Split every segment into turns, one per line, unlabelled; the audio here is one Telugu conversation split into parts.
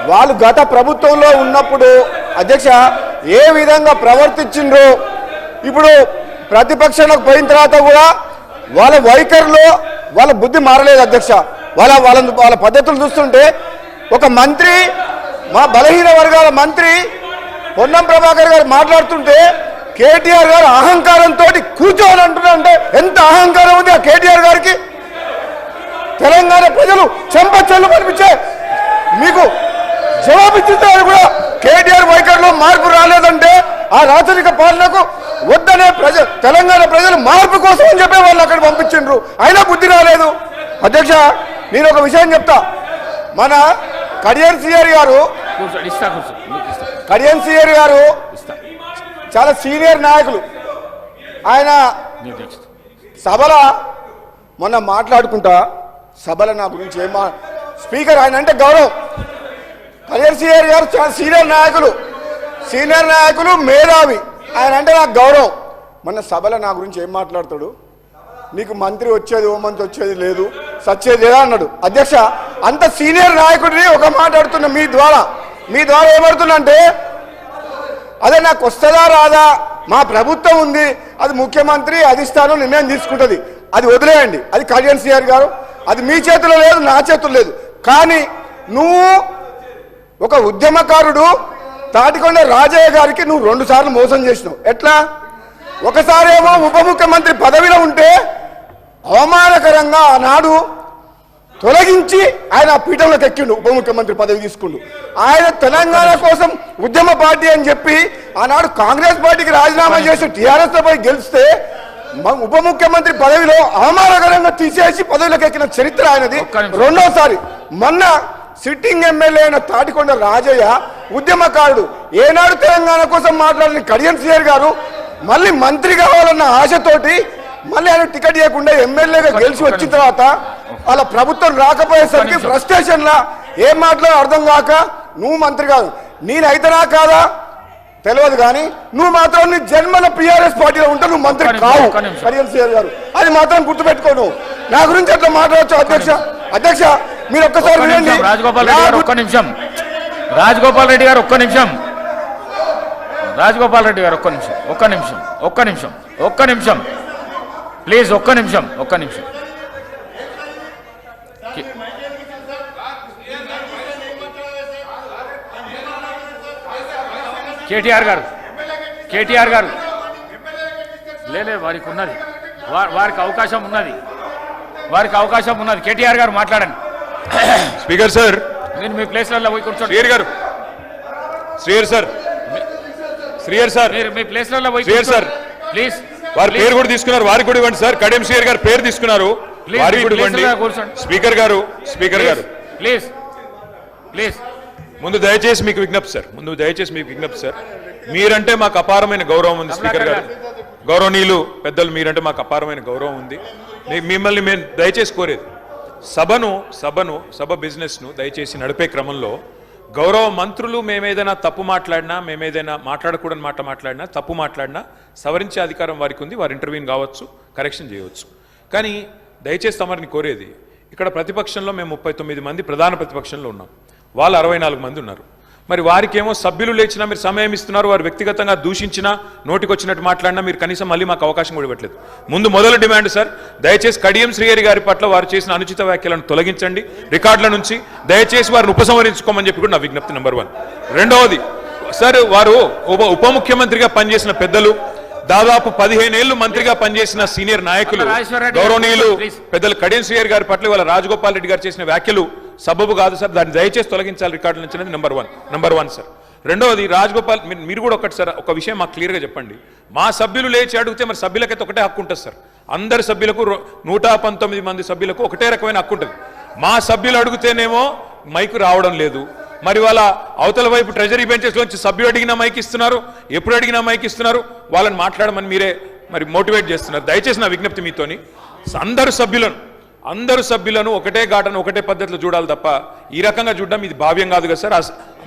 వాళ్ళు గత ప్రభుత్వంలో ఉన్నప్పుడు అధ్యక్ష ఏ విధంగా ప్రవర్తించిండ్రో ఇప్పుడు ప్రతిపక్షంలోకి పోయిన తర్వాత కూడా వాళ్ళ వైఖరిలో వాళ్ళ బుద్ధి మారలేదు అధ్యక్ష. వాళ్ళ పద్ధతులు చూస్తుంటే ఒక మంత్రి, మా బలహీన వర్గాల మంత్రి పొన్నం ప్రభాకర్ గారు మాట్లాడుతుంటే కేటీఆర్ గారు అహంకారంతో కూర్చోని అంటున్నారంటే ఎంత అహంకారం ఉంది ఆ కేటీఆర్ గారికి. తెలంగాణ ప్రజలు చెంపచెల్లు కనిపించే మీకు జవాబిచ్చుతారు కూడా కేటీఆర్ వైఖరిలో మార్పు రాలేదంటే ఆ రాచరిక పాలనకు వద్దనే తెలంగాణ ప్రజలు మార్పు కోసం అని చెప్పి వాళ్ళు అక్కడ పంపించిండ్రు, అయినా బుద్ధి రాలేదు. అధ్యక్ష నేను ఒక విషయం చెప్తా. మన కడియం సిఆర్ గారు చాలా సీనియర్ నాయకులు. ఆయన సభల మొన్న మాట్లాడుకుంటా సభల నా గురించి స్పీకర్ ఆయన అంటే గౌరవం. కడియం సిఆర్ గారు చాలా సీనియర్ నాయకులు మేధావి. ఆయన అంటే నాకు గౌరవం. మొన్న సభలో నా గురించి ఏం మాట్లాడతాడు, నీకు మంత్రి వచ్చేది ఓ మంత్రి వచ్చేది లేదు సచ్చేది లేదా అన్నాడు. అధ్యక్ష అంత సీనియర్ నాయకుడిని ఒక మాట్లాడుతున్నా మీ ద్వారా ఏమడుతున్నా అంటే అదే నాకు వస్తుందా రాదా, మా ప్రభుత్వం ఉంది, అది ముఖ్యమంత్రి అధిష్టానం నిర్ణయం తీసుకుంటుంది, అది వదిలేయండి, అది కళ్యాణ్ సిఆర్ గారు, అది మీ చేతిలో లేదు నా చేతుల్లో లేదు. కానీ నువ్వు ఒక ఉద్యమకారుడు తాటికొండ రాజయ్య గారికి నువ్వు 2 సార్లు మోసం చేసినావు. ఎట్లా? ఒకసారేమో ఉప ముఖ్యమంత్రి పదవిలో ఉంటే అవమానకరంగా ఆనాడు తొలగించి ఆయన పీఠంలోకి ఎక్కిండు, ఉప ముఖ్యమంత్రి పదవి తీసుకుండు. ఆయన తెలంగాణ కోసం ఉద్యమ పార్టీ అని చెప్పి ఆనాడు కాంగ్రెస్ పార్టీకి రాజీనామా చేసి టీఆర్ఎస్ పై గెలిస్తే ఉప ముఖ్యమంత్రి పదవిలో అవమానకరంగా తీసేసి పదవిలోకి ఎక్కిన చరిత్ర ఆయనది. రెండోసారి మొన్న సిట్టింగ్ ఎమ్మెల్యే అయిన తాటికొండ రాజయ్య ఉద్యమకారుడు, ఏనాడు తెలంగాణ కోసం మాట్లాడిన కడియం సిఆర్ గారు మళ్ళీ మంత్రి కావాలన్న ఆశతోటి మళ్ళీ ఆయన టికెట్ ఇవ్వకుండా ఎమ్మెల్యేగా గెలిచి వచ్చిన తర్వాత వాళ్ళ ప్రభుత్వం రాకపోయేసరికి ఫ్రస్ట్రేషన్ లా ఏం మాట్లాడో అర్థం కాక నువ్వు మంత్రి కాదు, నేనైతేనా కాదా తెలియదు, కానీ నువ్వు మాత్రం నీ జన్మల పిఆర్ఎస్ పార్టీలో ఉంటే నువ్వు మంత్రి కావు కడియం సిఆర్ గారు, అది మాత్రం గుర్తుపెట్టుకో. నువ్వు నా గురించి అట్లా మాట్లాడచ్చు అధ్యక్ష మీరు ఒక్కసారి వినండి.
రాజగోపాల్ రెడ్డి గారు ఒక్క నిమిషం ప్లీజ్ ఒక్క నిమిషం. కేటీఆర్ గారు లేలే వారికి ఉన్నది, వారికి అవకాశం ఉన్నది. కేటీఆర్ గారు మాట్లాడండి.
స్పీకర్ సార్,
నేను మీ ప్లేస్లలో పోయి కూర్చోండి.
శ్రీయర్ సార్
మీ ప్లేస్లలో పోయి
సార్
ప్లీజ్.
వారి పేరు కూడా తీసుకున్నారు, వారికి కూడా ఇవ్వండి సార్. కడియం సిఆర్ గారు పేరు తీసుకున్నారు, వారికి కూడా ఇవ్వండి. స్పీకర్ గారు ప్లీజ్ ముందు దయచేసి మీకు విజ్ఞప్తి సార్, మీరంటే మాకు అపారమైన గౌరవం ఉంది. స్పీకర్ గారు, గౌరవనీయులు పెద్దలు, మీరంటే మాకు అపారమైన గౌరవం ఉంది. మిమ్మల్ని మేము దయచేసి కోరేది సభ బిజినెస్ను దయచేసి నడిపే క్రమంలో గౌరవ మంత్రులు మేమేదైనా తప్పు మాట్లాడినా, మేమేదైనా మాట్లాడకూడని మాట మాట్లాడినా, తప్పు మాట్లాడినా సవరించే అధికారం వారికి ఉంది. వారు ఇంటర్వ్యూని కావచ్చు, కరెక్షన్ చేయవచ్చు. కానీ దయచేసి తమరిని కోరేది, ఇక్కడ ప్రతిపక్షంలో మేము 39 మంది ప్రధాన ప్రతిపక్షంలో ఉన్నాం, వాళ్ళు 64 మంది ఉన్నారు. మరి వారికేమో సభ్యులు లేచినా మీరు సమయం ఇస్తున్నారు, వారు వ్యక్తిగతంగా దూషించినా, నోటికొచ్చినట్టు మాట్లాడినా మీరు కనీసం మళ్ళీ మాకు అవకాశం కూడా ఇవ్వట్లేదు. మొదలు డిమాండ్ సార్, దయచేసి కడియం శ్రీహరి గారి పట్ల వారు చేసిన అనుచిత వ్యాఖ్యలను తొలగించండి రికార్డుల నుంచి, దయచేసి వారిని ఉపసంహరించుకోమని చెప్పి కూడా నా విజ్ఞప్తి నెంబర్ 1. రెండవది సార్, వారు ఉప ముఖ్యమంత్రిగా పనిచేసిన పెద్దలు, దాదాపు 15 ఏళ్లు మంత్రిగా పనిచేసిన సీనియర్ నాయకులు, గౌరవనీయులు పెద్దలు కడియం శ్రీహరి గారి పట్ల వాళ్ళ రాజగోపాల్ రెడ్డి గారు చేసిన వ్యాఖ్యలు సబబు కాదు సార్, దాన్ని దయచేసి తొలగించాలి రికార్డుల నుంచి అనేది నెంబర్ వన్ సార్. రెండవది రాజగోపాల్, మీరు కూడా ఒకటి సార్ ఒక విషయం మాకు క్లియర్గా చెప్పండి. మా సభ్యులు లేచి అడిగితే మరి సభ్యులకైతే ఒకటే హక్కు ఉంటుంది సార్, అందరి సభ్యులకు 119 మంది సభ్యులకు ఒకటే రకమైన హక్కు ఉంటుంది. మా సభ్యులు అడిగితేనేమో మైకు రావడం లేదు, మరి వాళ్ళ అవతల వైపు ట్రెజరీ బెంచెస్ లోంచి సభ్యులు అడిగినా మైక్ ఇస్తున్నారు, ఎప్పుడు అడిగినా మైక్ ఇస్తున్నారు, వాళ్ళని మాట్లాడమని మీరే మరి మోటివేట్ చేస్తున్నారు. దయచేసి నా విజ్ఞప్తి మీతోని, అందరు సభ్యులను ఒకటే ఘాటను ఒకటే పద్ధతిలో చూడాలి తప్ప ఈ రకంగా చూడడం ఇది భావ్యం కాదు కదా సార్.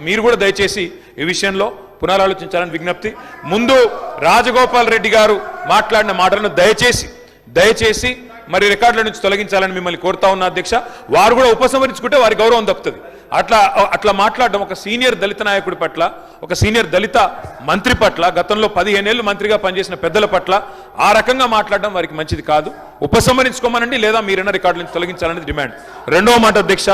మీరు కూడా దయచేసి ఈ విషయంలో పునరాలోచించాలని విజ్ఞప్తి. ముందు రాజగోపాల్ రెడ్డి గారు మాట్లాడిన మాటలను దయచేసి మరి రికార్డుల నుంచి తొలగించాలని మిమ్మల్ని కోరుతా ఉన్నా అధ్యక్ష. వారు కూడా ఉపసంహరించుకుంటే వారి గౌరవం దక్కుతుంది. అట్లా మాట్లాడడం ఒక సీనియర్ దళిత నాయకుడి పట్ల, ఒక సీనియర్ దళిత మంత్రి పట్ల, గతంలో 15 ఏళ్ళు మంత్రిగా పనిచేసిన పెద్దల పట్ల ఆ రకంగా మాట్లాడడం వారికి మంచిది కాదు. ఉపసంహరించుకోమనండి, లేదా మీరైనా రికార్డు నుంచి తొలగించాలనేది డిమాండ్. రెండవ మాట అధ్యక్ష,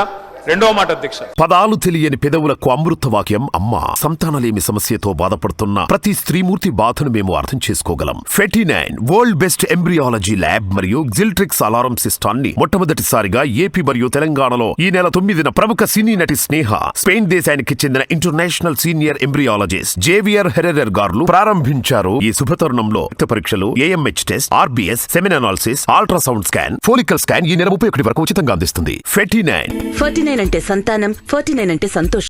పదాలు తెలియని పెదవులకు అమృత వాక్యం అమ్మ. సంతానలేమి సమస్యతో బాధపడుతున్న ప్రతి స్త్రీమూర్తి బాధను మేము అర్థం చేసుకోగలం. Fertinine world best embryology lab మరియు జిల్ట్రిక్స్ అలారం సిస్టాన్ని మొట్టమొదటిసారిగా ఏపీ మరియు తెలంగాణలో ఈ నెల 9న ప్రముఖ సినీ నటి స్నేహ, స్పెయిన్ దేశానికి చెందిన international senior embryologist Javier Herrera గారు ప్రారంభించారు. ఈ శుభతరుణంలో రక్త పరీక్షలు, AMH test, RBS, semen analysis, ultrasound scan, follicle scan ఈ నెల 31 వరకు ఉచితంగా అందిస్తుంది. ఫెర్టినైన్
అంటే సంతానం, 49 అంటే సంతోషం.